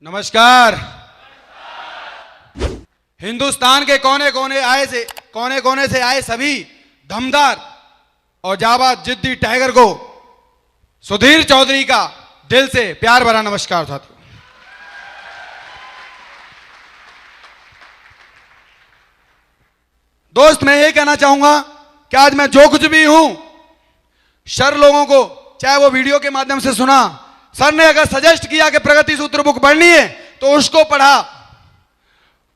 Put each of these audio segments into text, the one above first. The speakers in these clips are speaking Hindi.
नमस्कार। हिंदुस्तान के कोने कोने से आए सभी दमदार और जाबाज जिद्दी टाइगर को सुधीर चौधरी का दिल से प्यार भरा नमस्कार साथियों। दोस्त, मैं ये कहना चाहूंगा कि आज मैं जो कुछ भी हूं, सर लोगों को चाहे वो वीडियो के माध्यम से सुना, सर ने अगर सजेस्ट किया कि प्रगति सूत्र बुक पढ़नी है तो उसको पढ़ा,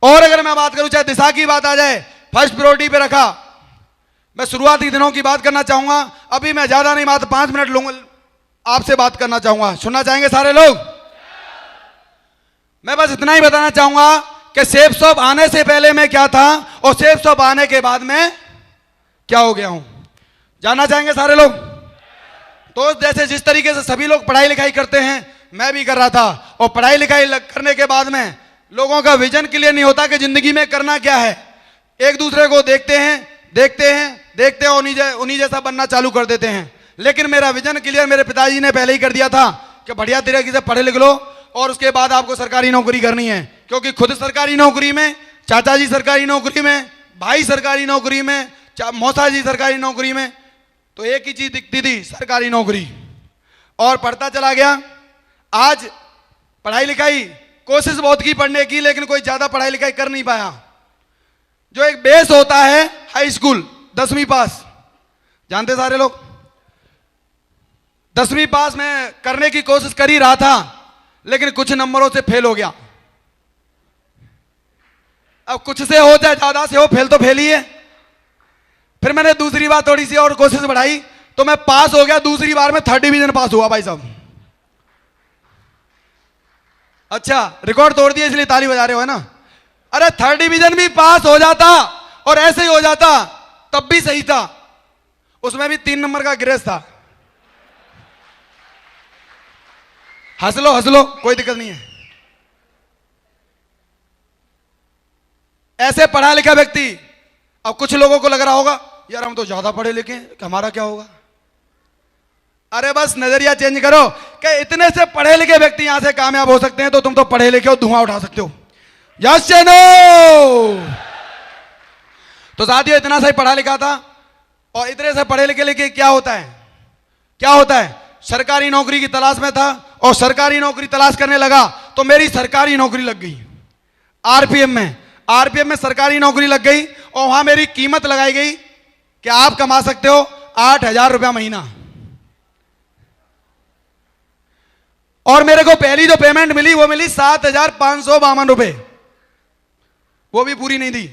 और अगर मैं बात करूं चाहे दिशा की बात आ जाए, फर्स्ट प्रायोरिटी पे रखा। मैं शुरुआती दिनों की बात करना चाहूंगा, अभी मैं ज्यादा नहीं, मात्र 5 मिनट लूंगा, आपसे बात करना चाहूंगा। सुनना चाहेंगे सारे लोग? मैं बस इतना ही बताना चाहूंगा कि सेफ शॉप आने से पहले मैं क्या था और सेफ शॉप आने के बाद में क्या हो गया हूं। जानना चाहेंगे सारे लोग? तो जैसे जिस तरीके से सभी लोग पढ़ाई लिखाई करते हैं, मैं भी कर रहा था, और पढ़ाई लिखाई करने के बाद में लोगों का विजन क्लियर नहीं होता कि जिंदगी में करना क्या है। एक दूसरे को देखते हैं उन्हीं जैसा बनना चालू कर देते हैं। लेकिन मेरा विजन क्लियर मेरे पिताजी ने पहले ही कर दिया था कि बढ़िया तरीके से पढ़े लिख लो और उसके बाद आपको सरकारी नौकरी करनी है, क्योंकि खुद सरकारी नौकरी में, चाचा जी सरकारी नौकरी में, भाई सरकारी नौकरी में, मौसा जी सरकारी नौकरी में, तो एक ही चीज दिखती थी, सरकारी नौकरी। और पढ़ता चला गया। आज पढ़ाई लिखाई कोशिश बहुत की पढ़ने की, लेकिन कोई ज्यादा पढ़ाई लिखाई कर नहीं पाया। जो एक बेस होता है हाई स्कूल 10वीं पास, जानते सारे लोग? 10वीं पास में करने की कोशिश कर ही रहा था, लेकिन कुछ नंबरों से फेल हो गया। अब कुछ से हो चाहे ज्यादा से हो, फेल तो फेल ही है। फिर मैंने दूसरी बार थोड़ी सी और कोशिश बढ़ाई तो मैं पास हो गया। दूसरी बार में 3rd डिवीजन पास हुआ भाई साहब। अच्छा, रिकॉर्ड तोड़ दिया इसलिए ताली बजा रहे हो, है ना? अरे 3rd डिवीजन भी पास हो जाता और ऐसे ही हो जाता तब भी सही था, उसमें भी 3 नंबर का ग्रेस था। हंस लो, कोई दिक्कत नहीं है। ऐसे पढ़ा लिखा व्यक्ति, अब कुछ लोगों को लग रहा होगा यार हम तो ज्यादा पढ़े लिखे हैं, हमारा क्या होगा? अरे बस नजरिया चेंज करो कि इतने से पढ़े लिखे व्यक्ति यहां से कामयाब हो सकते हैं, तो तुम तो पढ़े लिखे हो, धुआं उठा सकते हो। यस या नो? तो साथियों, इतना सही पढ़ा लिखा था और इतने से पढ़े लिखे लिखे क्या होता है? सरकारी नौकरी की तलाश में था और सरकारी नौकरी तलाश करने लगा तो मेरी सरकारी नौकरी लग गई आरपीएम में सरकारी नौकरी लग गई, और वहां मेरी कीमत लगाई गई कि आप कमा सकते हो 8,000 रुपया महीना। और मेरे को पहली जो पेमेंट मिली वो मिली 7,552 रुपए। वो भी पूरी नहीं थी,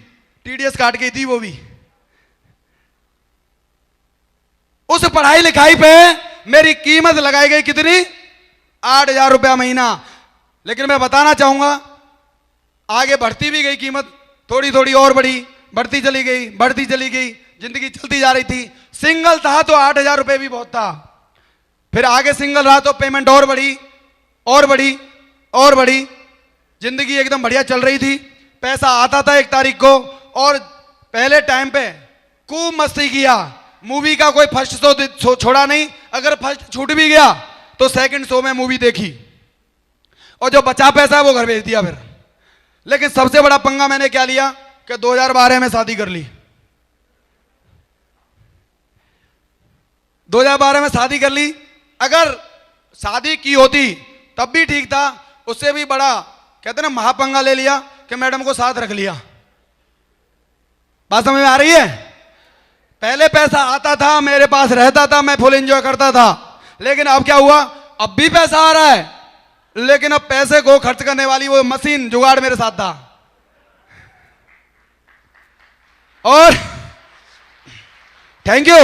टीडीएस काट गई थी वो भी। उस पढ़ाई लिखाई पे मेरी कीमत लगाई गई कितनी? 8,000 रुपया महीना। लेकिन मैं बताना चाहूंगा, आगे बढ़ती भी गई कीमत, थोड़ी थोड़ी और बढ़ी, बढ़ती चली गई, जिंदगी चलती जा रही थी। सिंगल था तो 8,000 रुपए भी बहुत था। फिर आगे सिंगल रहा तो पेमेंट और बढ़ी, जिंदगी एकदम बढ़िया चल रही थी। पैसा आता था 1 तारीख को, और पहले टाइम पे खूब मस्ती किया। मूवी का कोई फर्स्ट शो छोड़ा नहीं, अगर फर्स्ट छूट भी गया तो सेकंड शो में मूवी देखी, और जो बचा पैसा वो घर भेज दिया फिर। लेकिन सबसे बड़ा पंगा मैंने क्या लिया कि 2012 में शादी कर ली। 2012 में शादी कर ली। अगर शादी की होती तब भी ठीक था, उससे भी बड़ा कहते ना महापंगा ले लिया कि मैडम को साथ रख लिया। बात समझ में आ रही है? पहले पैसा आता था, मेरे पास रहता था, मैं फुल एंजॉय करता था। लेकिन अब क्या हुआ? अब भी पैसा आ रहा है, लेकिन अब पैसे को खर्च करने वाली वो मशीन जुगाड़ मेरे साथ था। और थैंक यू।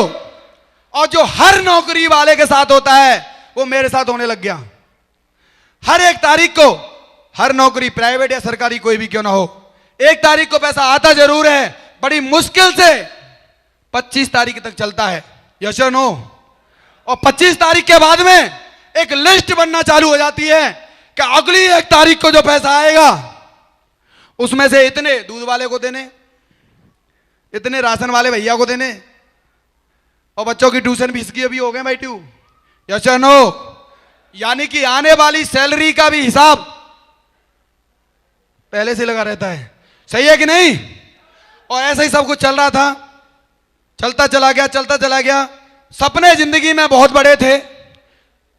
और जो हर नौकरी वाले के साथ होता है वो मेरे साथ होने लग गया। हर 1 तारीख को, हर नौकरी प्राइवेट या सरकारी कोई भी क्यों ना हो, 1 तारीख को पैसा आता जरूर है, बड़ी मुश्किल से 25 तारीख तक चलता है। यस और नो? और 25 तारीख के बाद में एक लिस्ट बनना चालू हो जाती है कि अगली 1 तारीख को जो पैसा आएगा उसमें से इतने दूध वाले को देने, इतने राशन वाले भैया को देने, और बच्चों की ट्यूशन फीस की अभी हो गए भाई ट्यू। यस और नो? यानी कि आने वाली सैलरी का भी हिसाब पहले से लगा रहता है। सही है कि नहीं? और ऐसा ही सब कुछ चल रहा था, चलता चला गया, चलता चला गया। सपने जिंदगी में बहुत बड़े थे,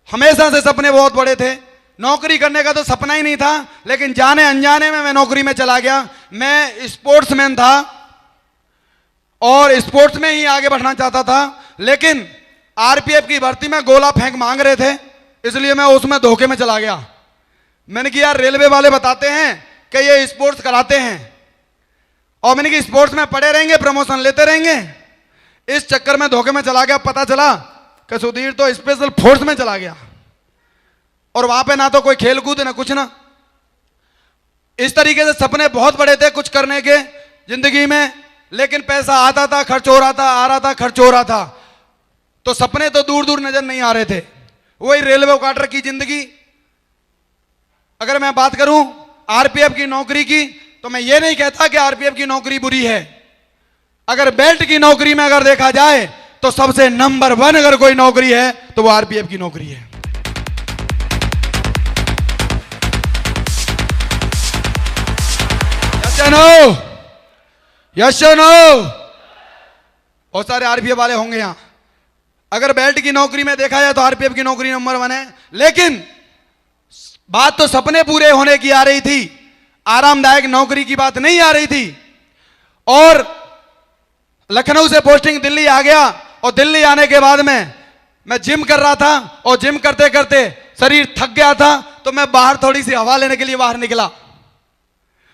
हमेशा से सपने बहुत बड़े थे। नौकरी करने का तो सपना ही नहीं था, लेकिन जाने अनजाने में मैं नौकरी में चला गया। मैं स्पोर्ट्समैन था और स्पोर्ट्स में ही आगे बढ़ना चाहता था, लेकिन आरपीएफ की भर्ती में गोला फेंक मांग रहे थे, इसलिए मैं उसमें धोखे में चला गया। मैंने कहा यार रेलवे वाले बताते हैं कि ये स्पोर्ट्स कराते हैं, और मैंने कहा स्पोर्ट्स में पड़े रहेंगे, प्रमोशन लेते रहेंगे। इस चक्कर में धोखे में चला गया। पता चला कि सुधीर तो स्पेशल फोर्स में चला गया, और वहां पे ना तो कोई खेल कूद ना कुछ ना। इस तरीके से सपने बहुत बड़े थे कुछ करने के जिंदगी में, लेकिन पैसा आता था, खर्च हो रहा था, आ रहा था, खर्च हो रहा था, तो सपने तो दूर दूर नजर नहीं आ रहे थे। वही रेलवे क्वार्टर की जिंदगी। अगर मैं बात करूं आरपीएफ की नौकरी की, तो मैं ये नहीं कहता कि आरपीएफ की नौकरी बुरी है। अगर बेल्ट की नौकरी में अगर देखा जाए तो सबसे नंबर 1 अगर कोई नौकरी है तो वो आरपीएफ की नौकरी है। Yes no? बहुत सारे आरपीएफ वाले होंगे यहां। अगर बेल्ट की नौकरी में देखा जाए तो आरपीएफ की नौकरी नंबर 1 है, लेकिन बात तो सपने पूरे होने की आ रही थी, आरामदायक नौकरी की बात नहीं आ रही थी। और लखनऊ से पोस्टिंग दिल्ली आ गया, और दिल्ली आने के बाद में मैं जिम कर रहा था, और जिम करते करते शरीर थक गया था, तो मैं बाहर थोड़ी सी हवा लेने के लिए बाहर निकला।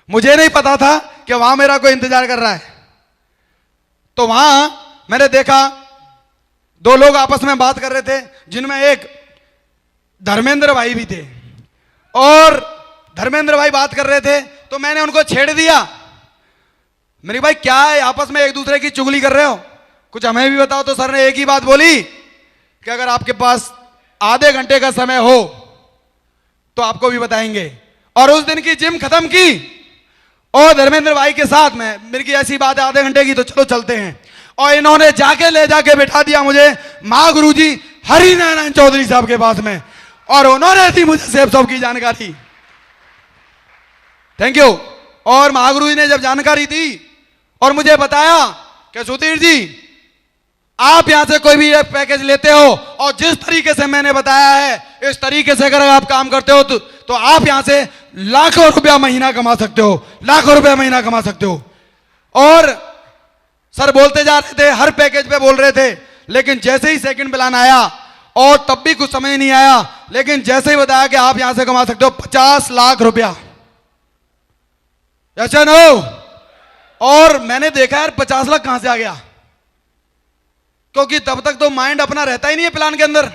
मुझे नहीं पता था कि वहां मेरा कोई इंतजार कर रहा है। तो वहां मैंने देखा 2 लोग आपस में बात कर रहे थे, जिनमें एक धर्मेंद्र भाई भी थे, और धर्मेंद्र भाई बात कर रहे थे, तो मैंने उनको छेड़ दिया। मेरी भाई क्या है, आपस में एक दूसरे की चुगली कर रहे हो, कुछ हमें भी बताओ। तो सर ने एक ही बात बोली कि अगर आपके पास आधे घंटे का समय हो तो आपको भी बताएंगे। और उस दिन की जिम खत्म की, और धर्मेंद्र भाई के साथ में मेरी की ऐसी बात है आधे घंटे की, तो चलो चलते हैं। और इन्होंने जाके ले जाके बैठा दिया मुझे महागुरुजी हरि नारायण चौधरी साहब के पास में, और उन्होंने दी मुझे सेब सब की जानकारी। Thank you. और महागुरुजी ने जब जानकारी दी और मुझे बताया कि सुधीर जी आप यहां से कोई भी एक पैकेज लेते हो, और जिस तरीके से मैंने बताया है इस तरीके से अगर आप काम करते हो तो आप यहां से लाखों रुपया महीना कमा सकते हो, लाखों रुपया महीना कमा सकते हो। और सर बोलते जा रहे थे, हर पैकेज पे बोल रहे थे, लेकिन जैसे ही सेकंड प्लान आया, और तब भी कुछ समझ नहीं आया, लेकिन जैसे ही बताया कि आप यहां से कमा सकते हो 50 लाख रुपया। अच्छा नो? और मैंने देखा यार 50 लाख कहां से आ गया, क्योंकि तब तक तो माइंड अपना रहता ही नहीं है प्लान के अंदर।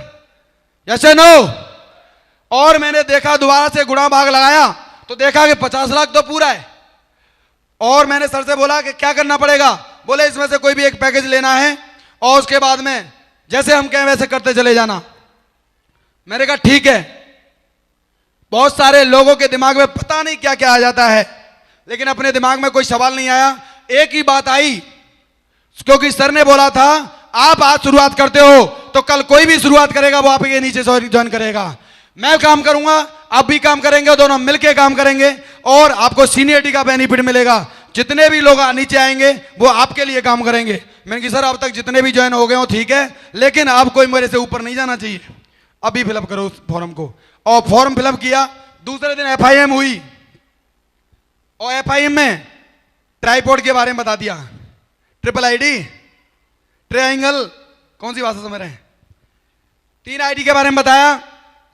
Yes no? और मैंने देखा, दोबारा से गुणा भाग लगाया तो देखा कि 50 लाख तो पूरा है। और मैंने सर से बोला कि क्या करना पड़ेगा? बोले इसमें से कोई भी एक पैकेज लेना है, और उसके बाद में जैसे हम कहें वैसे करते चले जाना। मैंने कहा ठीक है। बहुत सारे लोगों के दिमाग में पता नहीं क्या क्या आ जाता है, लेकिन अपने दिमाग में कोई सवाल नहीं आया। एक ही बात आई, क्योंकि सर ने बोला था आप आज शुरुआत करते हो तो कल कोई भी शुरुआत करेगा वो आपके नीचे से ज्वाइन करेगा। मैं काम करूंगा, आप भी काम करेंगे, दोनों मिलके काम करेंगे, और आपको सीनियरिटी का बेनिफिट मिलेगा। जितने भी लोग नीचे आएंगे वो आपके लिए काम करेंगे। मैंने कहा सर अब तक जितने भी ज्वाइन हो गए हो ठीक है, लेकिन अब कोई मेरे से ऊपर नहीं जाना चाहिए। अभी फिलअप करो उस फॉर्म को। और फॉर्म फिलअप किया। दूसरे दिन एफआईएम हुई, और एफआईएम में ट्राइपॉड के बारे में बता दिया, ट्रिपल आईडी, ट्रायंगल, कौन सी भाषा समझ रहे हैं, 3 आईडी के बारे में बताया।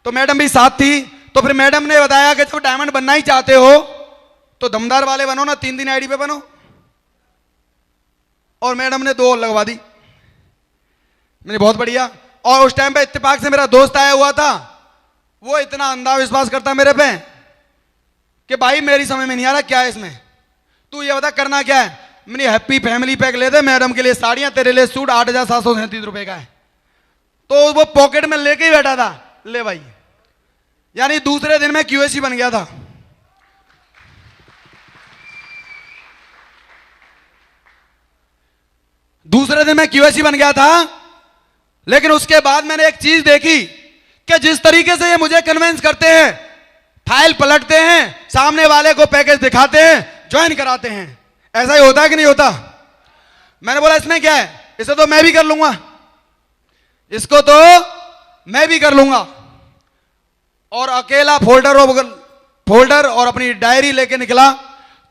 तो मैडम भी साथ थी, तो फिर मैडम ने बताया कि जब डायमंड बनना ही चाहते हो तो दमदार वाले बनो ना, 3 आईडी पे बनो। और मैडम ने 2 और लगवा दी। मैंने बहुत बढ़िया। और उस टाइम पे इत्तेफाक से मेरा दोस्त आया हुआ था, वो इतना अंधा विश्वास करता मेरे पे कि भाई मेरी समझ में नहीं आ रहा क्या है इसमें, तू ये बता करना क्या है। मैंने हैप्पी फैमिली पैक ले दे, मैडम के लिए साड़ियां, तेरे लिए सूट 8,737 रुपए का है। तो वो पॉकेट में लेके ही बैठा था, ले भाई। यानी दूसरे दिन में क्यूएसी बन गया था। दूसरे दिन में क्यूएसी बन गया था। लेकिन उसके बाद मैंने एक चीज देखी कि जिस तरीके से ये मुझे कन्विंस करते हैं फाइल पलटते हैं, सामने वाले को पैकेज दिखाते हैं, ज्वाइन कराते हैं। ऐसा ही होता है कि नहीं होता? मैंने बोला इसमें क्या है, इसे तो मैं भी कर लूंगा, इसको तो मैं भी कर लूंगा। और अकेला फोल्डर और अपनी डायरी लेके निकला।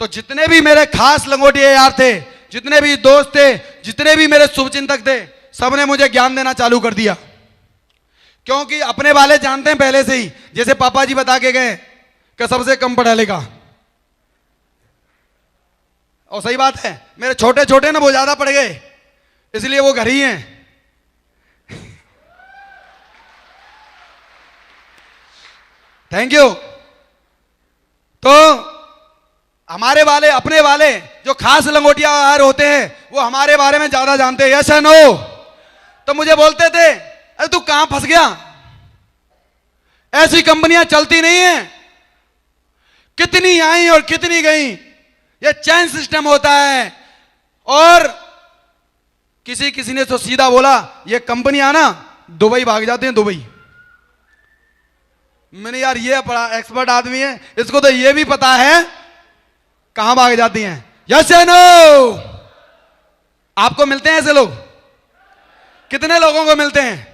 तो जितने भी मेरे खास लंगोटिया यार थे, जितने भी दोस्त थे, जितने भी मेरे शुभचिंतक थे, सबने मुझे ज्ञान देना चालू कर दिया। क्योंकि अपने वाले जानते हैं पहले से ही, जैसे पापा जी बता के गए कि सबसे कम पढ़ा लिखा। और सही बात है, मेरे छोटे छोटे ना वो ज्यादा पढ़ गए, इसलिए वो घर ही हैं। Thank you. तो हमारे वाले, अपने वाले जो खास लंगोटिया यार होते हैं, वो हमारे बारे में ज्यादा जानते हैं। Yes and no? तो मुझे बोलते थे, अरे तू कहां फंस गया, ऐसी कंपनियां चलती नहीं है, कितनी आई और कितनी गई, ये चैन सिस्टम होता है। और किसी ने तो सीधा बोला, ये कंपनियां ना दुबई भाग जाते हैं, दुबई। मैंने यार ये बड़ा एक्सपर्ट आदमी है, इसको तो ये भी पता है कहां भाग जाती हैं। यस या नो? आपको मिलते हैं ऐसे लोग? कितने लोगों को मिलते हैं?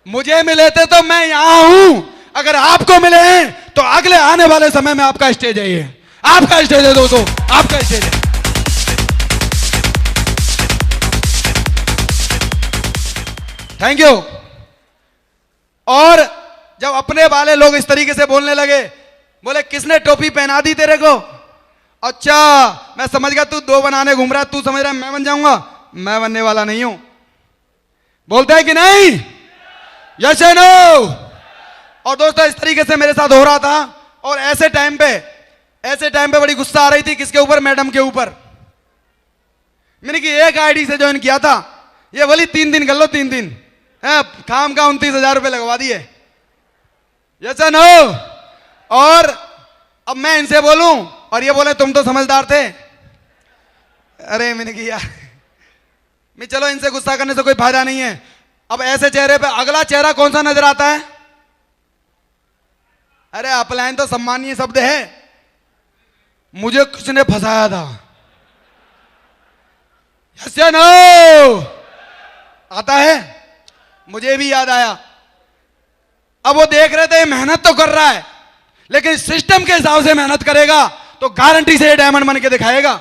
मुझे मिले थे तो मैं यहां हूं। अगर आपको मिले हैं तो अगले आने वाले समय में आपका स्टेज है, ये आपका स्टेज है दोस्तों, आपका स्टेज है। Thank you. और जब अपने वाले लोग इस तरीके से बोलने लगे, बोले किसने टोपी पहना दी तेरे को? अच्छा मैं समझ गया तू दो बनाने घूम रहा है, तू समझ रहा है मैं बन जाऊंगा। मैं बनने वाला नहीं हूं। बोलते हैं कि नहीं? यस या नो? और दोस्तों इस तरीके से मेरे साथ हो रहा था। और ऐसे टाइम पे बड़ी गुस्सा आ रही थी। किसके ऊपर? मैडम के ऊपर। मैंने कि एक आईडी से ज्वाइन किया था, ये बोली 3 दिन कर लो, 3 दिन है, काम का 29,000 रुपए लगवा दिए। यस या नो? और अब मैं इनसे बोलूं और ये बोले तुम तो समझदार थे। अरे मैंने कहा यार, मैं चलो इनसे गुस्सा करने से कोई फायदा नहीं है। अब ऐसे चेहरे पे अगला चेहरा कौन सा नजर आता है? अरे अपलाइन तो सम्मानीय शब्द है, मुझे किसने फंसाया था। यस या नो? आता है? मुझे भी याद आया। अब वो देख रहे थे मेहनत तो कर रहा है, लेकिन सिस्टम के हिसाब से मेहनत करेगा तो गारंटी से ये डायमंड बन के दिखाएगा।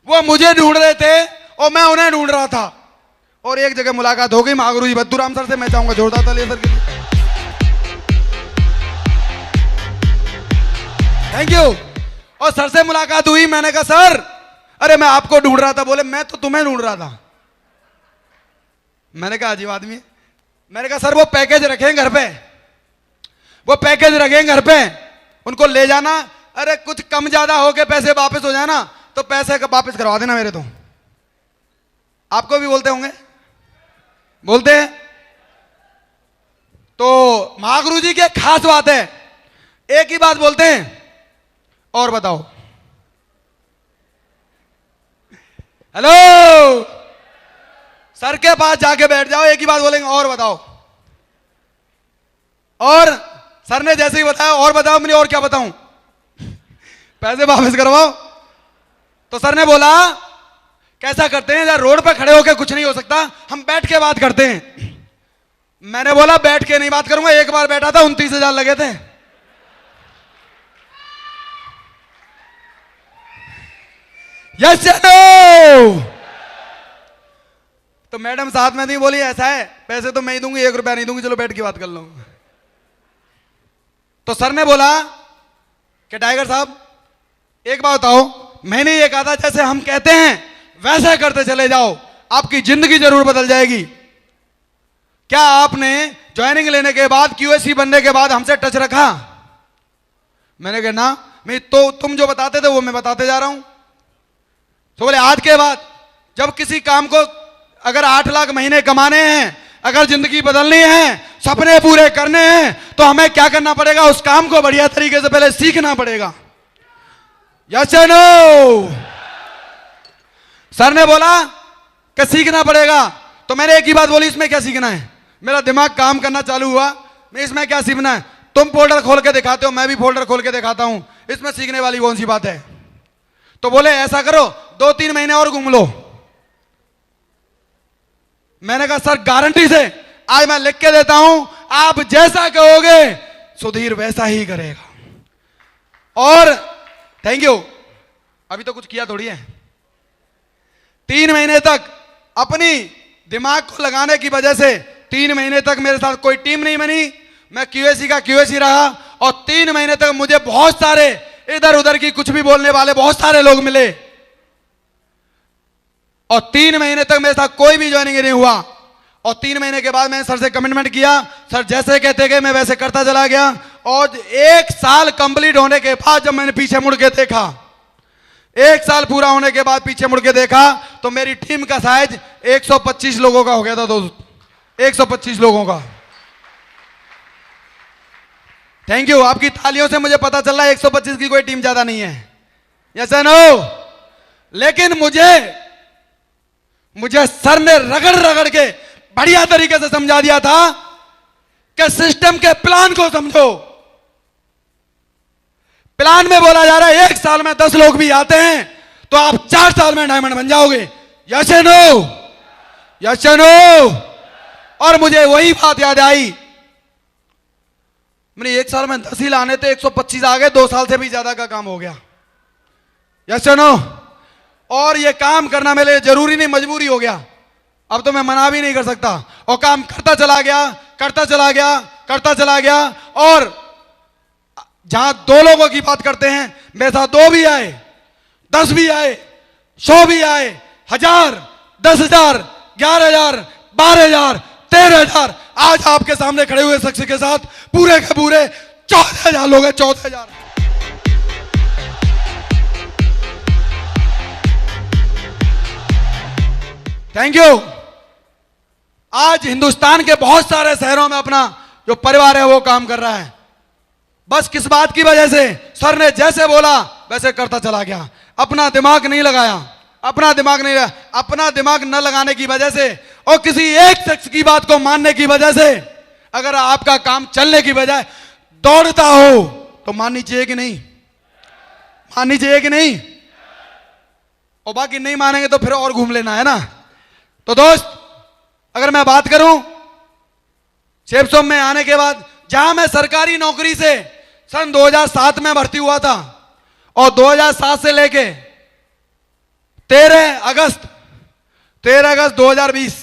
वो मुझे ढूंढ रहे थे और मैं उन्हें ढूंढ रहा था। और एक जगह मुलाकात हो गई महागुरु जी बद्दूराम सर से। मैं चाहूंगा जोरदार तालियां सर के लिए। Thank you. और सर से मुलाकात हुई। मैंने कहा सर, अरे मैं आपको ढूंढ रहा था। बोले मैं तो तुम्हें ढूंढ रहा था। मैंने कहा अजीब आदमी है। मैंने कहा सर वो पैकेज रखें घर पे, वो पैकेज रखें घर पे, उनको ले जाना। अरे कुछ कम ज्यादा हो के पैसे वापस हो जाए ना, तो पैसे का वापस करवा देना मेरे। तो आपको भी बोलते होंगे, बोलते हैं। तो महागुरु जी की खास बात है, एक ही बात बोलते हैं, और बताओ। हेलो, सर के पास जाके बैठ जाओ, एक ही बात बोलेंगे, और बताओ। और सर ने जैसे ही बताया और बताओ, मैंने और क्या बताऊं, पैसे वापस करवाओ। तो सर ने बोला कैसा करते हैं यार, रोड पे खड़े होकर कुछ नहीं हो सकता, हम बैठ के बात करते हैं। मैंने बोला बैठ के नहीं बात करूंगा, एक बार बैठा था 29,000 लगे थे। यस या नो? तो मैडम साथ में नहीं बोली ऐसा है, पैसे तो मैं ही दूंगी, 1 रुपया नहीं दूंगी, चलो बैठ के बात कर लो। तो सर ने बोला कि टाइगर साहब एक बात बताओ, मैंने ये कहा था जैसे हम कहते हैं वैसे करते चले जाओ, आपकी जिंदगी जरूर बदल जाएगी। क्या आपने ज्वाइनिंग लेने के बाद, क्यूएसी बनने के बाद हमसे टच रखा? मैंने कहा ना, मैं तो तुम जो बताते थे वो मैं बताते जा रहा हूं। तो बोले आज के बाद जब किसी काम को अगर 8 लाख महीने कमाने हैं, अगर जिंदगी बदलनी है, सपने पूरे करने हैं, तो हमें क्या करना पड़ेगा, उस काम को बढ़िया तरीके से पहले सीखना पड़ेगा। यस या नो? सर ने बोला कि सीखना पड़ेगा। तो मैंने एक ही बात बोली, इसमें क्या सीखना है? मेरा दिमाग काम करना चालू हुआ, मैं इसमें क्या सीखना है? तुम फोल्डर खोल के दिखाते हो, मैं भी फोल्डर खोल के दिखाता हूं, इसमें सीखने वाली कौन सी बात है? तो बोले ऐसा करो 2-3 महीने और घूम लो। मैंने कहा सर गारंटी से आज मैं लिख के देता हूं, आप जैसा कहोगे सुधीर वैसा ही करेगा। और थैंक यू, अभी तो कुछ किया थोड़ी है। 3 महीने तक अपनी दिमाग को लगाने की वजह से 3 महीने तक मेरे साथ कोई टीम नहीं बनी, मैं क्यूएसी का क्यूएसी रहा, और 3 महीने तक मुझे बहुत सारे इधर उधर की कुछ भी बोलने वाले बहुत सारे लोग मिले, और 3 महीने तक मेरे साथ कोई भी ज्वाइनिंग नहीं हुआ। और 3 महीने के बाद मैंने सर से कमिटमेंट किया, सर जैसे कहते गए मैं वैसे करता चला गया। और 1 साल कंप्लीट होने के बाद जब मैंने पीछे मुड़ के देखा, 1 साल पूरा होने के बाद पीछे मुड़ के देखा, तो मेरी टीम का साइज 125 लोगों का हो गया था दोस्त, 125 लोगों का। थैंक यू, आपकी तालियों से मुझे पता चल रहा है 125 की कोई टीम ज्यादा नहीं है, यस एंड नो। लेकिन मुझे सर ने रगड़ रगड़ के बढ़िया तरीके से समझा दिया था कि सिस्टम के प्लान को समझो। प्लान में बोला जा रहा है 1 साल में 10 लोग भी आते हैं तो आप 4 साल में डायमंड बन जाओगे, yes and no, yes and no. और मुझे वही बात याद आई, मैंने 1 साल में 10 ही लाने थे, 125 आ गए, 2 साल से भी ज्यादा का काम हो गया, यस एंड नो। और ये काम करना मेरे लिए जरूरी नहीं, मजबूरी हो गया। अब तो मैं मना भी नहीं कर सकता, और काम करता चला गया, करता चला गया, करता चला गया। और जहां 2 लोगों की बात करते हैं, मेरे साथ 2 भी आए, 10 भी आए, 100 भी आए, 1000, 10,000, 11,000, 12,000, 13,000। आज आपके सामने खड़े हुए शख्स के साथ पूरे के पूरे 14,000 लोग हैं, 14,000। Thank you. आज हिंदुस्तान के बहुत सारे शहरों में अपना जो परिवार है वो काम कर रहा है, बस किस बात की वजह से? सर ने जैसे बोला वैसे करता चला गया, अपना दिमाग नहीं लगाया, अपना दिमाग नहीं लगाया। अपना दिमाग न लगाने की वजह से और किसी एक शख्स की बात को मानने की वजह से अगर आपका काम चलने की बजाय दौड़ता हो तो माननी चाहिए कि नहीं? माननी चाहिए कि नहीं? और बाकी नहीं मानेंगे तो फिर और घूम लेना है ना। तो दोस्त, अगर मैं बात करूं शेप में आने के बाद, जहां मैं सरकारी नौकरी से सन 2007 में भर्ती हुआ था और 2007 से लेके 13 अगस्त 2020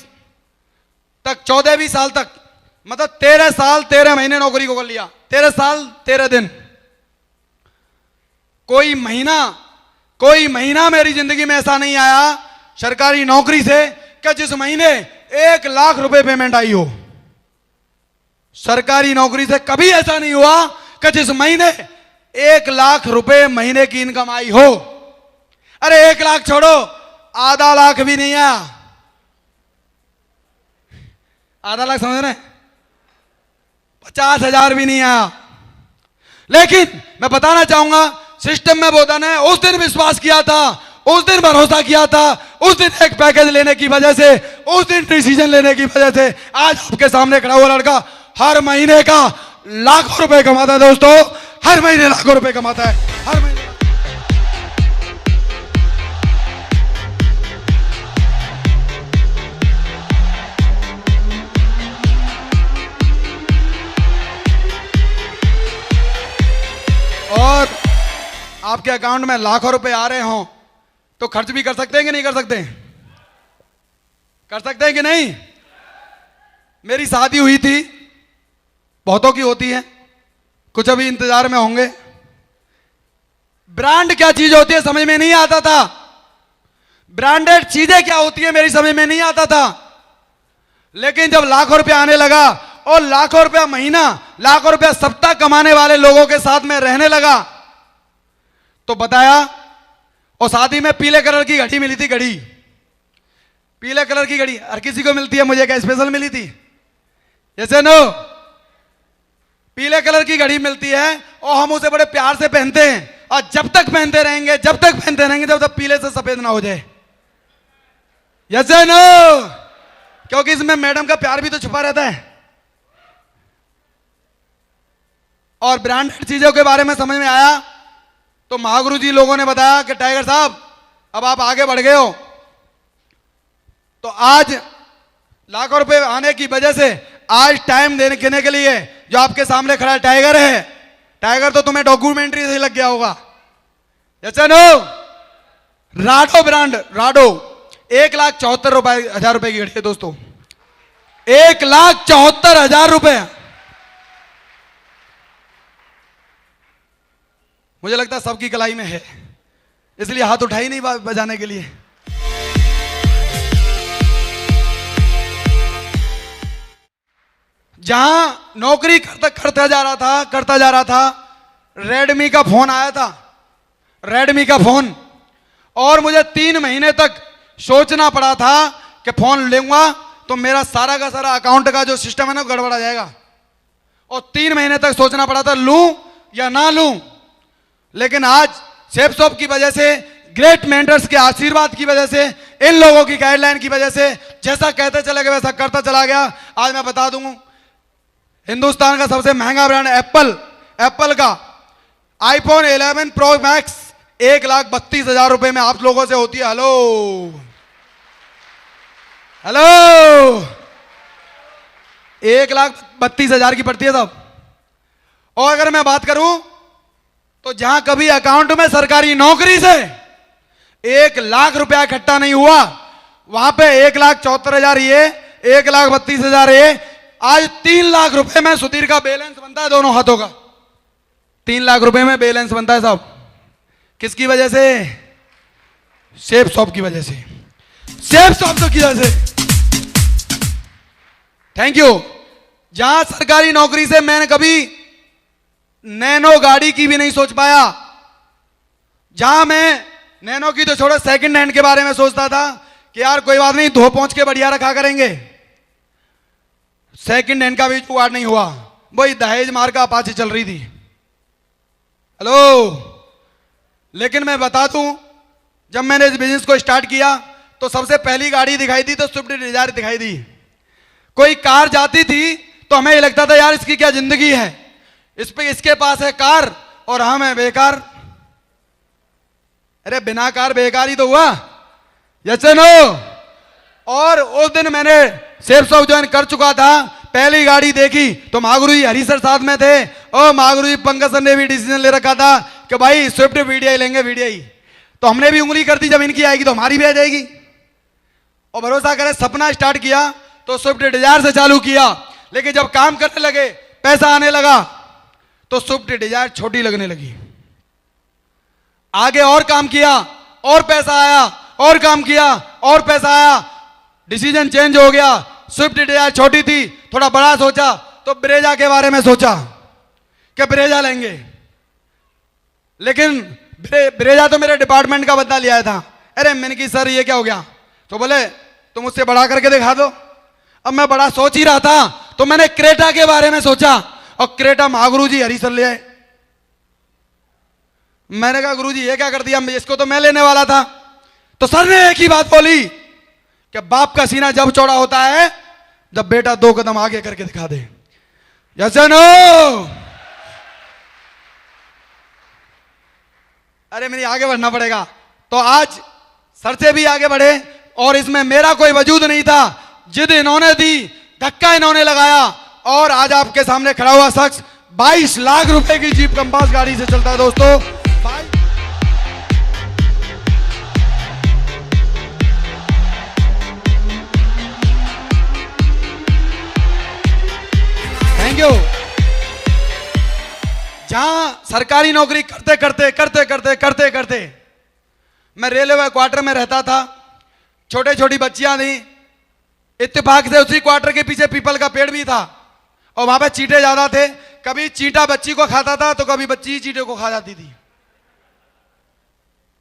तक 14-20 साल तक, मतलब 13 साल 13 महीने नौकरी को कर लिया, 13 साल 13 दिन। कोई महीना मेरी जिंदगी में ऐसा नहीं आया सरकारी नौकरी से कि जिस महीने 1 लाख रुपए पेमेंट आई हो। सरकारी नौकरी से कभी ऐसा नहीं हुआ कि जिस महीने 1 लाख रुपए महीने की इनकम आई हो। अरे 1 लाख छोड़ो, आधा लाख भी नहीं आया। आधा लाख समझ रहे? 50,000 भी नहीं आया। लेकिन मैं बताना चाहूंगा, सिस्टम में वो धन है, उस दिन विश्वास किया था, उस दिन भरोसा किया था, उस दिन एक पैकेज लेने की वजह से, उस दिन डिसीजन लेने की वजह से आज आपके सामने खड़ा हुआ लड़का हर महीने का लाखों रुपए कमाता है। दोस्तों, हर महीने लाखों रुपए कमाता है, हर महीने। और आपके अकाउंट में लाखों रुपए आ रहे हों तो खर्च भी कर सकते हैं कि नहीं कर सकते? कर सकते हैं कि नहीं? मेरी शादी हुई थी, बहुतों की होती है, कुछ अभी इंतजार में होंगे। ब्रांड क्या चीज होती है समझ में नहीं आता था। ब्रांडेड चीजें क्या होती है मेरी समझ में नहीं आता था। लेकिन जब लाखों रुपया आने लगा और लाखों रुपया महीना, लाखों रुपया सप्ताह कमाने वाले लोगों के साथ में रहने लगा तो बताया। और शादी में पीले कलर की घड़ी मिली थी, घड़ी, पीले कलर की घड़ी हर किसी को मिलती है, मुझे क्या स्पेशल मिली थी? जैसे नो, पीले कलर की घड़ी मिलती है और हम उसे बड़े प्यार से पहनते हैं, और जब तक पहनते रहेंगे, जब तक पहनते रहेंगे, जब तक पीले से सफेद ना हो जाए। जैसे नो, क्योंकि इसमें मैडम का प्यार भी तो छुपा रहता है। और ब्रांडेड चीजों के बारे में समझ में आया तो महागुरु जी लोगों ने बताया कि टाइगर साहब अब आप आगे बढ़ गए हो। तो आज लाखों रुपए आने की वजह से आज टाइम देने के लिए जो आपके सामने खड़ा टाइगर है, टाइगर तो तुम्हें डॉक्यूमेंट्री से लग गया होगा। जैसे नो राडो ब्रांड, राडो 1,74,000 रुपए की घड़ी है दोस्तों, 1,74,000 रुपए। मुझे लगता है सबकी कलाई में है, इसलिए हाथ उठाई नहीं बजाने के लिए। जहां नौकरी करता जा रहा था रेडमी का फोन आया था, रेडमी का फोन, और मुझे 3 महीने तक सोचना पड़ा था कि फोन लूंगा तो मेरा सारा का सारा अकाउंट का जो सिस्टम है ना गड़बड़ा जाएगा, और 3 महीने तक सोचना पड़ा था लूं या ना लूं। लेकिन आज सेफ शॉप की वजह से, ग्रेट मेंटर्स के आशीर्वाद की वजह से, इन लोगों की गाइडलाइन की वजह से जैसा कहते चले गए वैसा करता चला गया। आज मैं बता दूं हिंदुस्तान का सबसे महंगा ब्रांड एप्पल का आईफोन 11 प्रो मैक्स 1,32,000 रुपए में आप लोगों से होती है। हेलो 1,32,000 की पड़ती है साहब। और अगर मैं बात करूं तो जहां कभी अकाउंट में सरकारी नौकरी से 1,00,000 रुपया इकट्ठा नहीं हुआ, वहां पे 1,74,000 ये, 1,32,000 ये, आज 3,00,000 रुपए में सुधीर का बैलेंस बनता है दोनों हाथों का। 3,00,000 रुपए में बैलेंस बनता है साहब। किसकी वजह से? सेफ शॉप की वजह से, सेफ शॉप की वजह से। Thank you. जहां सरकारी नौकरी से मैंने कभी नैनो गाड़ी की भी नहीं सोच पाया, जहां मैं नैनो की तो छोड़ो सेकंड हैंड के बारे में सोचता था कि यार कोई बात नहीं, धो पहुंच के बढ़िया रखा करेंगे, सेकंड हैंड का भी जुगाड़ नहीं हुआ। वही दहेज मार का अपाची चल रही थी। हेलो, लेकिन मैं बता दूं जब मैंने इस बिजनेस को स्टार्ट किया तो सबसे पहली गाड़ी दिखाई दी तो स्विफ्ट डिजायर दिखाई दी। कोई कार जाती थी तो हमें ये लगता था यार इसकी क्या जिंदगी है, इसके पास है कार और हम है बेकार। अरे बिना कार बेकार ही तो हुआ, यस नो। और उस दिन मैंने सेफ शॉप ज्वाइन कर चुका था, पहली गाड़ी देखी तो महागुरु जी हरी सर साथ में थे, और महागुरु जी पंकज सर ने भी डिसीजन ले रखा था कि भाई स्विफ्ट वीडियो लेंगे, वीडियो। तो हमने भी उंगली कर दी जब इनकी आएगी तो हमारी भी आ जाएगी। और भरोसा करें सपना स्टार्ट किया तो स्विफ्ट डिजायर से चालू किया, लेकिन जब काम करने लगे, पैसा आने लगा तो स्विफ्ट डिजायर छोटी लगने लगी। आगे और काम किया और पैसा आया, और काम किया और पैसा आया, डिसीजन चेंज हो गया। स्विफ्ट डिजायर छोटी थी, थोड़ा बड़ा सोचा तो ब्रेजा के बारे में सोचा कि ब्रेजा लेंगे। लेकिन ब्रेजा तो मेरे डिपार्टमेंट का बदला लिया था। अरे मैंने की सर ये क्या हो गया, तो बोले तुम उससे बड़ा करके दिखा दो। अब मैं बड़ा सोच ही रहा था तो मैंने क्रेटा के बारे में सोचा, और क्रेटा महागुरु जी हरी सर ले आए। मैंने कहा गुरु जी ये क्या कर दिया, इसको तो मैं लेने वाला था। तो सर ने एक ही बात बोली कि बाप का सीना जब चौड़ा होता है जब बेटा 2 कदम आगे करके दिखा दे। Yes no. अरे मेरी आगे बढ़ना पड़ेगा। तो आज सर से भी आगे बढ़े, और इसमें मेरा कोई वजूद नहीं था, जिद इन्होंने दी, धक्का इन्होंने लगाया, और आज आपके सामने खड़ा हुआ शख्स 22 लाख रुपए की जीप कंपास गाड़ी से चलता है दोस्तों। Thank you. जहां सरकारी नौकरी करते करते मैं रेलवे क्वार्टर में रहता था, छोटे छोटी बच्चियां थी, इत्तेफाक से उसी क्वार्टर के पीछे पीपल का पेड़ भी था, और वहां पे चींटे ज्यादा थे। कभी चींटा बच्ची को खाता था तो कभी बच्ची चींटे को खा जाती थी।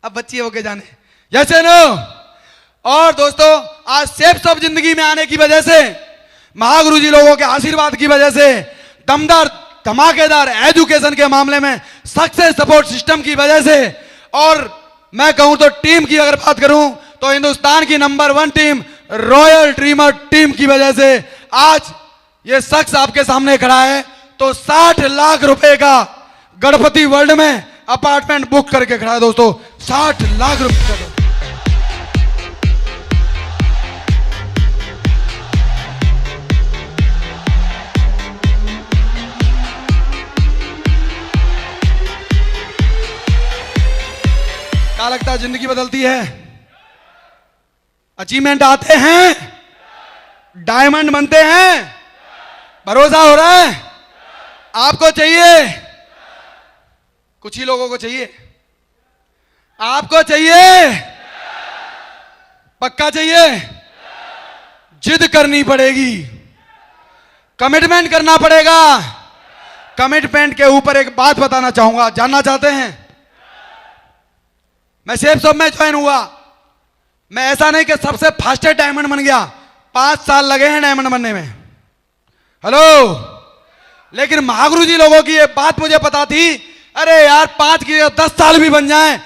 अब बच्ची होके जाने, जैसे नो। और दोस्तों आज सेफ शॉप जिंदगी में आने की वजह से, महागुरु जी लोगों के आशीर्वाद की वजह से, दमदार धमाकेदार एजुकेशन के मामले में सक्सेस सपोर्ट सिस्टम की वजह से, और मैं कहूं तो टीम की अगर बात करूं तो हिंदुस्तान की number 1 team royal dreamer team की वजह से आज ये शख्स आपके सामने खड़ा है। तो 60 लाख रुपए का गणपति वर्ल्ड में अपार्टमेंट बुक करके खड़ा है दोस्तों। 60 लाख रुपए का। क्या लगता है जिंदगी बदलती है? अचीवमेंट आते हैं, डायमंड बनते हैं। भरोसा हो रहा है? आपको चाहिए? कुछ ही लोगों को चाहिए। आपको चाहिए? पक्का चाहिए? जिद करनी पड़ेगी, कमिटमेंट करना पड़ेगा। कमिटमेंट के ऊपर एक बात बताना चाहूंगा, जानना चाहते हैं? मैं शेप शॉप में ज्वाइन हुआ। मैं ऐसा नहीं कि सबसे फास्टेस्ट डायमंड बन गया, 5 साल लगे हैं डायमंड बनने में। हेलो, लेकिन महागुरु जी लोगों की ये बात मुझे पता थी, अरे यार 5 की 10 साल भी बन जाएं,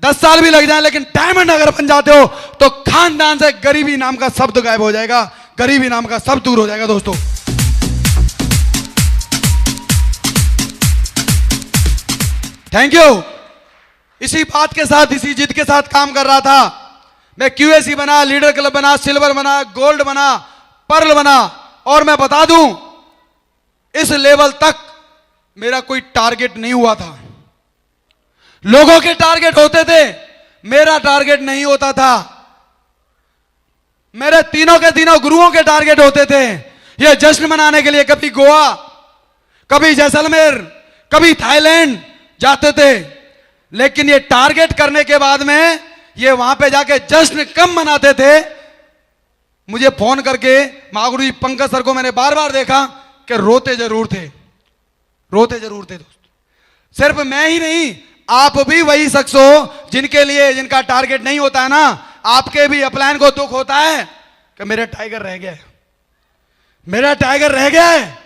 10 साल भी लग जाएं, लेकिन डायमंड अगर बन जाते हो तो खानदान से गरीबी नाम का शब्द गायब हो जाएगा, गरीबी नाम का शब्द दूर हो जाएगा दोस्तों। Thank you. इसी बात के साथ, इसी जिद के साथ काम कर रहा था। मैं QAC बना, लीडर क्लब बना, सिल्वर बना, गोल्ड बना, पर्ल बना, और मैं बता दूं इस लेवल तक मेरा कोई टारगेट नहीं हुआ था। लोगों के टारगेट होते थे, मेरा टारगेट नहीं होता था। मेरे तीनों के तीनों गुरुओं के टारगेट होते थे। ये जश्न मनाने के लिए कभी गोवा, कभी जैसलमेर, कभी थाईलैंड जाते थे, लेकिन ये टारगेट करने के बाद में ये वहां पे जाके जश्न कम मनाते थे। मुझे फोन करके महागुरु जी पंकज सर को मैंने बार बार देखा कि रोते जरूर थे, रोते जरूर थे दोस्तों। सिर्फ मैं ही नहीं, आप भी वही शख्स हो जिनके लिए, जिनका टारगेट नहीं होता है ना, आपके भी अपलाइन को दुख होता है कि मेरा टाइगर रह गया है, मेरा टाइगर रह गया है।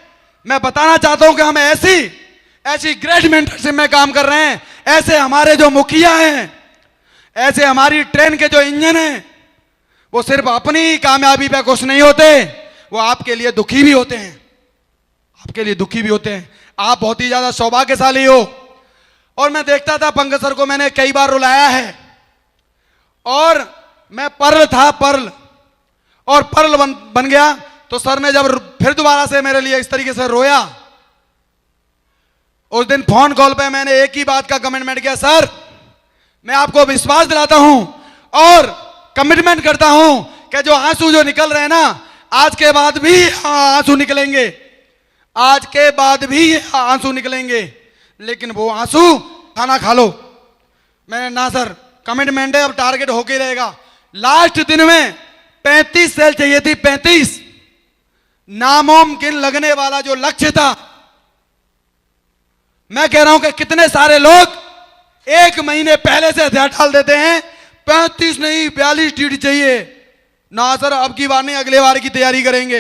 मैं बताना चाहता हूं कि हम ऐसी ग्रेट मेंटरशिप में काम कर रहे हैं। ऐसे हमारे जो मुखिया हैं, ऐसे हमारी ट्रेन के जो इंजन हैं, वो सिर्फ अपनी कामयाबी पे खुश नहीं होते, वो आपके लिए दुखी भी होते हैं, आपके लिए दुखी भी होते हैं। आप बहुत ही ज्यादा सौभाग्यशाली हो। और मैं देखता था पंकज सर को मैंने कई बार रुलाया है, और मैं पर्ल था, पर्ल, और पर्ल बन गया। तो सर ने जब फिर दोबारा से मेरे लिए इस तरीके से रोया, उस दिन फोन कॉल पे मैंने एक ही बात का कमिटमेंट किया, सर मैं आपको विश्वास दिलाता हूं और कमिटमेंट करता हूं कि जो आंसू जो निकल रहे हैं ना, आज के बाद भी आंसू निकलेंगे, आज के बाद भी आंसू निकलेंगे, लेकिन वो आंसू खाना खा लो। मैंने ना सर, कमिटमेंट है, अब टारगेट होके रहेगा। लास्ट दिन में 35 सेल चाहिए थी, 35। नामुमकिन लगने वाला जो लक्ष्य था, मैं कह रहा हूं कि कितने सारे लोग 1 महीने पहले से हथियार डाल देते हैं। 35 नहीं, 42 टीडी चाहिए ना सर, अब की बार नहीं, अगले बार की तैयारी करेंगे।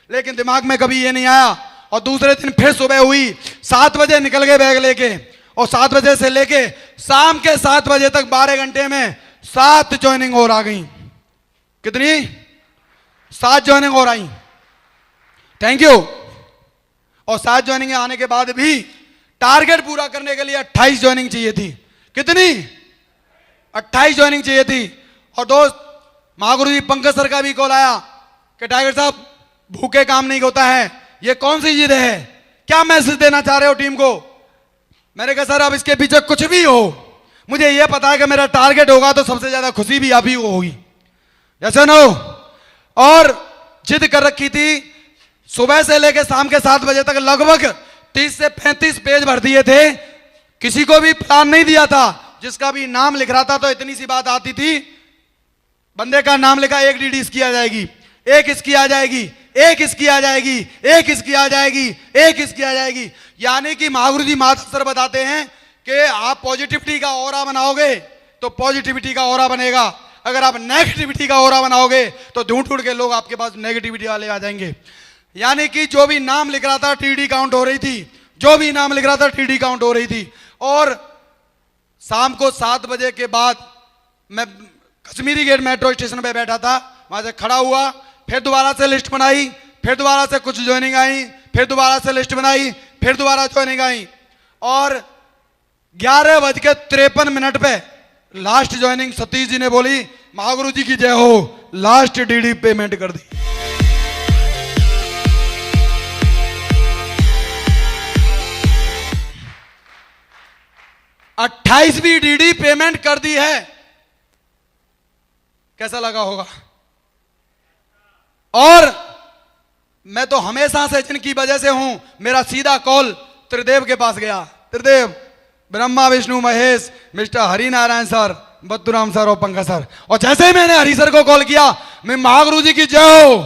लेकिन दिमाग में कभी ये नहीं आया। और दूसरे दिन फिर सुबह हुई, 7 बजे निकल गए बैग लेके, और 7 बजे से लेके शाम के 7 बजे तक 12 घंटे में 7 ज्वाइनिंग और आ गई। कितनी? 7 ज्वाइनिंग और आई। Thank you. और 7 ज्वाइनिंग आने के बाद भी टारगेट पूरा करने के लिए 28 ज्वाइनिंग चाहिए थी। कितनी? 28 ज्वाइनिंग चाहिए थी। और दोस्त महागुरु जी पंकज सर का भी कॉल आया कि टाइगर साहब भूखे काम नहीं होता है, ये कौन सी जिद है, क्या मैसेज देना चाह रहे हो टीम को? मैंने कहा सर अब इसके पीछे कुछ भी हो, मुझे ये पता है कि मेरा टारगेट होगा तो सबसे ज्यादा खुशी भी आप ही को होगी, जैसे नो। और जिद कर रखी थी, सुबह से लेकर शाम के 7 बजे तक लगभग 30 से 35 पेज भर दिए थे। किसी को भी प्लान नहीं दिया था, जिसका भी नाम लिख रहा था तो इतनी सी बात आती थी, बंदे का नाम लिखा, 1 डीडी इसकी आ जाएगी, 1 इसकी आ जाएगी, 1 इसकी आ जाएगी, 1 इसकी आ जाएगी, 1 इसकी आ जाएगी। यानी कि महागुरु जी माधव सर बताते हैं कि आप पॉजिटिविटी का ऑरा बनाओगे तो पॉजिटिविटी का ऑरा बनेगा, अगर आप नेगेटिविटी का ऑरा बनाओगे तो ढूंढ ढूंढ के लोग आपके पास नेगेटिविटी वाले आ जाएंगे। यानी कि जो भी नाम लिख रहा था टीडी काउंट हो रही थी, जो भी नाम लिख रहा था टीडी काउंट हो रही थी। और शाम को 7 बजे के बाद मैं कश्मीरी गेट मेट्रो स्टेशन पे बैठा था, वहां से खड़ा हुआ, फिर दोबारा से लिस्ट बनाई, फिर दोबारा से कुछ ज्वाइनिंग आई, फिर दोबारा से लिस्ट बनाई, फिर दोबारा ज्वाइनिंग आई और 11:53 पे लास्ट ज्वाइनिंग सतीश जी ने बोली महागुरु जी की जय हो, लास्ट डीडी पेमेंट कर दी। अट्ठाईसवीं डीडी पेमेंट कर दी है। कैसा लगा होगा? और मैं तो हमेशा से जिनकी वजह से हूं, मेरा सीधा कॉल त्रिदेव के पास गया। Tridev, Brahma Vishnu Mahesh, mister Hari Narayan sir, Badduram sir और पंकज सर। और जैसे ही मैंने हरि सर को कॉल किया, मैं महागुरु जी की जय हो,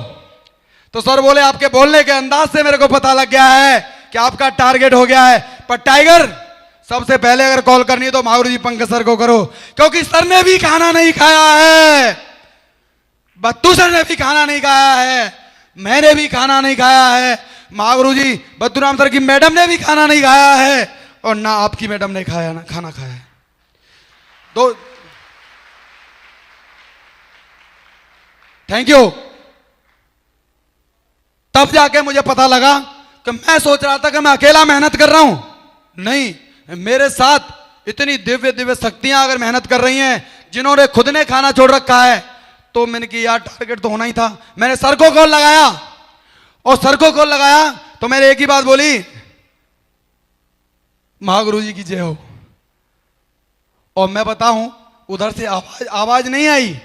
तो सर बोले आपके बोलने के अंदाज से मेरे को पता लग गया है कि आपका टारगेट हो गया है। पर टाइगर, सबसे पहले अगर कॉल करनी है तो महागुरु जी पंकज सर को करो, क्योंकि सर ने भी खाना नहीं खाया है, बत्तू सर ने भी खाना नहीं खाया है, मैंने भी खाना नहीं खाया है, महागुरु जी बद्दूराम सर की मैडम ने भी खाना नहीं खाया है, और ना आपकी मैडम ने खाया ना खाना खाया है। तो थैंक यू। तब जाके मुझे पता लगा कि मैं सोच रहा था कि मैं अकेला मेहनत कर रहा हूं, नहीं, मेरे साथ इतनी दिव्य दिव्य शक्तियां अगर मेहनत कर रही हैं, जिन्होंने खुद ने खाना छोड़ रखा है, तो मैंने कि यार टारगेट तो होना ही था। मैंने सर को कॉल लगाया, और सर को कॉल लगाया तो मैंने एक ही बात बोली, महागुरु जी की जय हो। और मैं बताऊं, उधर से आवाज नहीं आई,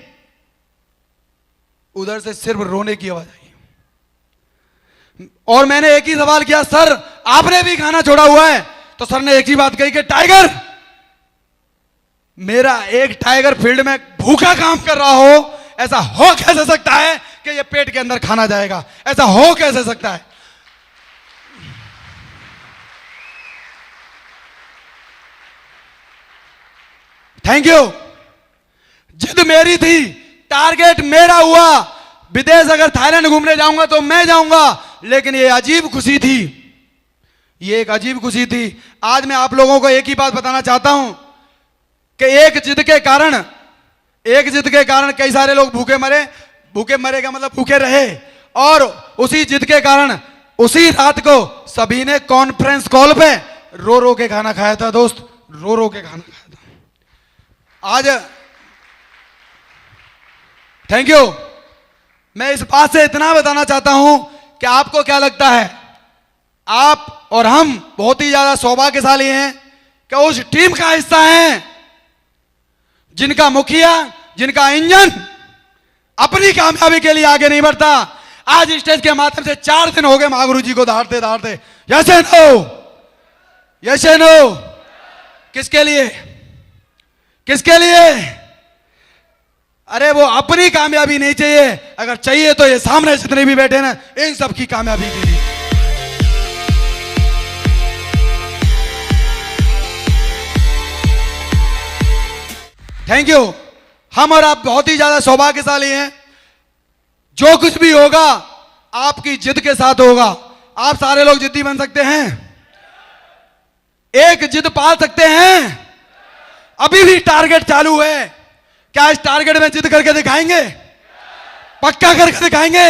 उधर से सिर्फ रोने की आवाज आई। और मैंने एक ही सवाल किया, सर आपने भी खाना छोड़ा हुआ है? तो सर ने एक ही बात कही कि टाइगर, मेरा एक टाइगर फील्ड में भूखा काम कर रहा हो, ऐसा हो कैसे सकता है कि ये पेट के अंदर खाना जाएगा? ऐसा हो कैसे सकता है? Thank you. जिद मेरी थी, टारगेट मेरा हुआ। विदेश अगर थाईलैंड घूमने जाऊंगा तो मैं जाऊंगा, लेकिन ये अजीब खुशी थी, ये एक अजीब खुशी थी। आज मैं आप लोगों को एक ही बात बताना चाहता हूं कि एक जिद के कारण कई सारे लोग भूखे मरे। भूखे मरे का मतलब भूखे रहे, और उसी जिद के कारण उसी रात को सभी ने कॉन्फ्रेंस कॉल पे रो रो के खाना खाया था। दोस्त, रो रो के खाना खाया था। आज थैंक यू। मैं इस बात से इतना बताना चाहता हूं कि आपको क्या लगता है, आप और हम बहुत ही ज्यादा सौभाग्यशाली हैं कि उस टीम का हिस्सा हैं जिनका मुखिया, जिनका इंजन अपनी कामयाबी के लिए आगे नहीं बढ़ता। आज स्टेज के माध्यम से 4 दिन हो गए महागुरु जी को दहाड़ते दहाड़ते। Yes and no, yes and no. किसके लिए? किसके लिए? अरे वो अपनी कामयाबी नहीं चाहिए, अगर चाहिए तो ये सामने जितने भी बैठे ना, इन सब की कामयाबी के लिए। Thank you. हम और आप बहुत ही ज्यादा सौभाग्यशाली हैं। जो कुछ भी होगा आपकी जिद के साथ होगा। आप सारे लोग जिद्दी बन सकते हैं, एक जिद पाल सकते हैं। अभी भी टारगेट चालू है, क्या इस टारगेट में जिद करके दिखाएंगे? पक्का करके दिखाएंगे।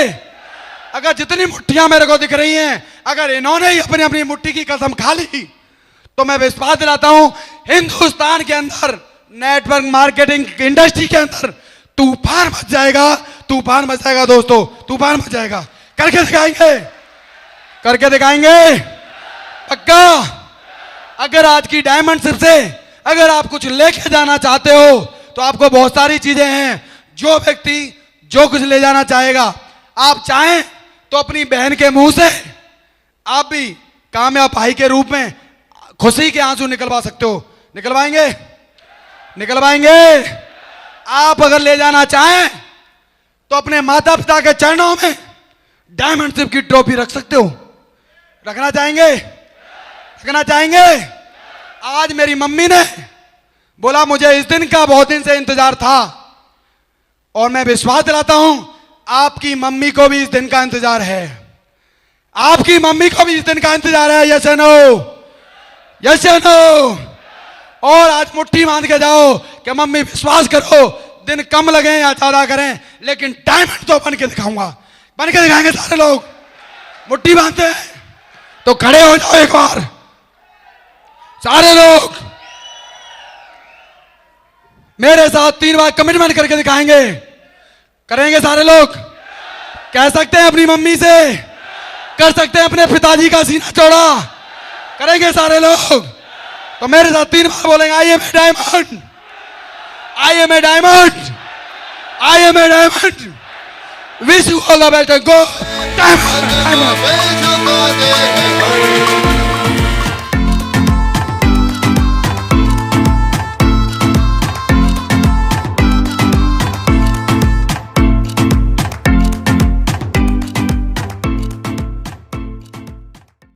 अगर जितनी मुट्ठियां मेरे को दिख रही हैं, अगर इन्होंने ही अपनी अपनी मुट्ठी की कसम खा ली, तो मैं विश्वास दिलाता हूं हिंदुस्तान के अंदर नेटवर्क मार्केटिंग इंडस्ट्री के अंदर तूफान मच जाएगा। तूफान मच जाएगा दोस्तों, तूफान मच जाएगा। करके दिखाएंगे, करके दिखाएंगे पक्का। अगर आज की डायमंडशिप से अगर आप कुछ लेके जाना चाहते हो, तो आपको बहुत सारी चीजें हैं। जो व्यक्ति जो कुछ ले जाना चाहेगा, आप चाहें तो अपनी बहन के मुंह से आप भी कामयाब भाई के रूप में खुशी के आंसू निकलवा सकते हो। निकलवाएंगे? निकलवाएंगे। आप अगर ले जाना चाहें तो अपने माता पिता के चरणों में डायमंडशिप की ट्रॉफी रख सकते हो। रखना चाहेंगे? रखना चाहेंगे? आज मेरी मम्मी ने बोला मुझे इस दिन का बहुत दिन से इंतजार था, और मैं विश्वास दिलाता हूं आपकी मम्मी को भी इस दिन का इंतजार है। आपकी मम्मी को भी इस दिन का इंतजार है। Yes no, yes no. और आज मुट्ठी बांध के जाओ कि मम्मी विश्वास करो, दिन कम लगे या ज्यादा करें, लेकिन डायमंड तो बन के दिखाऊंगा। बन के दिखाएंगे सारे लोग। मुट्ठी बांधते हैं, तो खड़े हो जाओ एक बार सारे लोग, मेरे साथ 3 बार कमिटमेंट करके दिखाएंगे। करेंगे सारे लोग? कह सकते हैं अपनी मम्मी से, कर सकते हैं अपने पिताजी का सीना चौड़ा? करेंगे सारे लोग? तो मेरे साथ 3 बार बोलेंगे, I am a diamond, I am a diamond, I am a diamond, wish you all the best, go diamond, diamond.